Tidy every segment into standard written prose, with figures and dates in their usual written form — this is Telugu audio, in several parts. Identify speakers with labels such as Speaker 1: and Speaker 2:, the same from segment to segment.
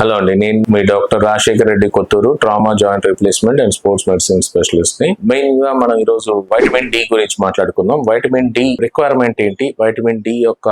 Speaker 1: హలో అండి, నేను మీ doctor Rajasekhar Reddy Kothuru, trauma joint replacement and sports medicine specialist ని. మెయిన్ గా మనం ఈ రోజు వైటమిన్ డి గురించి మాట్లాడుకుందాం. వైటమిన్ డి రిక్వైర్మెంట్ ఏంటి, వైటమిన్ డి యొక్క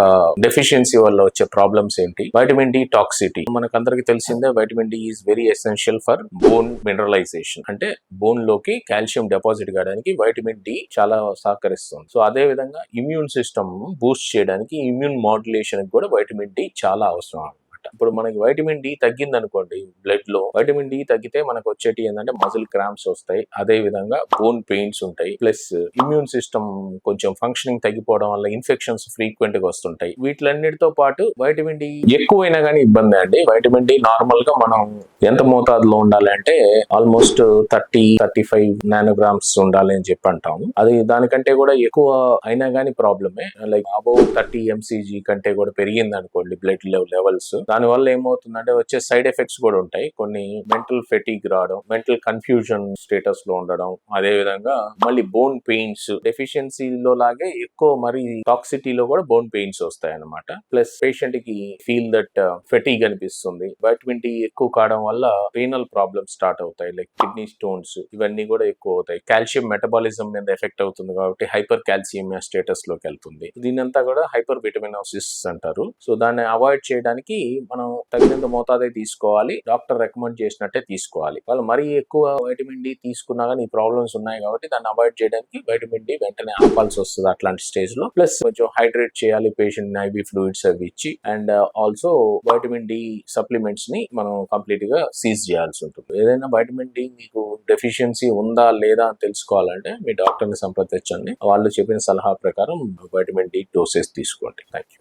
Speaker 1: డెఫిషియన్సీ వల్ల వచ్చే ప్రాబ్లమ్స్ ఏంటి, వైటమిన్ డి టాక్సిటీ. మనకందరికి తెలిసిందే vitamin D is very essential for bone mineralisation. అంటే బోన్ లోకి కాల్షియం డిపాజిట్ కావడానికి వైటమిన్ డి చాలా సహకరిస్తుంది. సో అదే విధంగా ఇమ్యూన్ సిస్టమ్ బూస్ట్ చేయడానికి, ఇమ్యూన్ మాడ్యులేషన్ కూడా వైటమిన్ డి చాలా అవసరం. ఇప్పుడు మనకి వైటమిన్ డి తగ్గింది అనుకోండి, బ్లడ్ లో వైటమిన్ డి తగ్గితే మనకు వచ్చేటి ఏంటంటే మజిల్ క్రాంప్స్ వస్తాయి, అదే విధంగా బోన్ పెయిన్స్ ఉంటాయి, ప్లస్ ఇమ్యూన్ సిస్టమ్ కొంచెం ఫంక్షనింగ్ తగ్గిపోవడం వల్ల ఇన్ఫెక్షన్స్ ఫ్రీక్వెంట్ గా వస్తుంటాయి. వీటిలన్నిటితో పాటు వైటమిన్ డి ఎక్కువైనా కానీ ఇబ్బంది అండి. వైటమిన్ డి నార్మల్ గా మనం ఎంత మోతాదులో ఉండాలి అంటే ఆల్మోస్ట్ 30-35 నానోగ్రామ్స్ ఉండాలి అని చెప్పి అంటాము. అది దానికంటే కూడా ఎక్కువ అయినా కానీ ప్రాబ్లమే. లైక్ అబౌవ్ 30 mcg కంటే కూడా పెరిగింది అనుకోండి బ్లడ్ లెవెల్స్, దాని వల్ల ఏమవుతుందంటే వచ్చే సైడ్ ఎఫెక్ట్స్ కూడా ఉంటాయి. కొన్ని మెంటల్ ఫెటిగ్ రావడం, మెంటల్ కన్ఫ్యూజన్ స్టేటస్ లో ఉండడం, అదే విధంగా మళ్ళీ బోన్ పెయిన్స్ డెఫిషియన్సీలో లాగే ఎక్కువ మరి టాక్సిటీలో కూడా బోన్ పెయిన్స్ వస్తాయి అన్నమాట. ప్లస్ పేషెంట్ కి ఫీల్ దట్ ఫెటిగ్ అనిపిస్తుంది. వైటమిన్ డి ఎక్కువ కావడం వల్ల రీనల్ ప్రాబ్లమ్స్ స్టార్ట్ అవుతాయి, లైక్ కిడ్నీ స్టోన్స్, ఇవన్నీ కూడా ఎక్కువ అవుతాయి. కాల్షియం మెటబాలిజం మీద ఎఫెక్ట్ అవుతుంది కాబట్టి హైపర్ కాల్సియమియా స్టేటస్ లోకి వెళ్తుంది. దీనంతా కూడా హైపర్ విటమినోసిస్ అంటారు. సో దాన్ని అవాయిడ్ చేయడానికి మనం తగినంత మోతాదే తీసుకోవాలి, డాక్టర్ రికమెండ్ చేసినట్టే తీసుకోవాలి. వాళ్ళు మరీ ఎక్కువ వైటమిన్ డి తీసుకున్నా కానీ ఈ ప్రాబ్లమ్స్ ఉన్నాయి కాబట్టి దాన్ని అవాయిడ్ చేయడానికి వైటమిన్ డి వెంటనే ఆపాల్సి వస్తుంది అట్లాంటి స్టేజ్ లో. ప్లస్ కొంచెం హైడ్రేట్ చేయాలి పేషెంట్ ని, ఐవి ఫ్లూయిడ్స్ అవి ఇచ్చి, and also vitamin D supplements ని మనం కంప్లీట్ గా సీజ్ చేయాల్సి ఉంటుంది. ఏదైనా వైటమిన్ డి మీకు డెఫిషియన్సీ ఉందా లేదా అని తెలుసుకోవాలంటే మీ డాక్టర్ ని సంప్రదించండి. వాళ్ళు చెప్పిన సలహా ప్రకారం వైటమిన్ డి డోసెస్ తీసుకోండి. Thank you.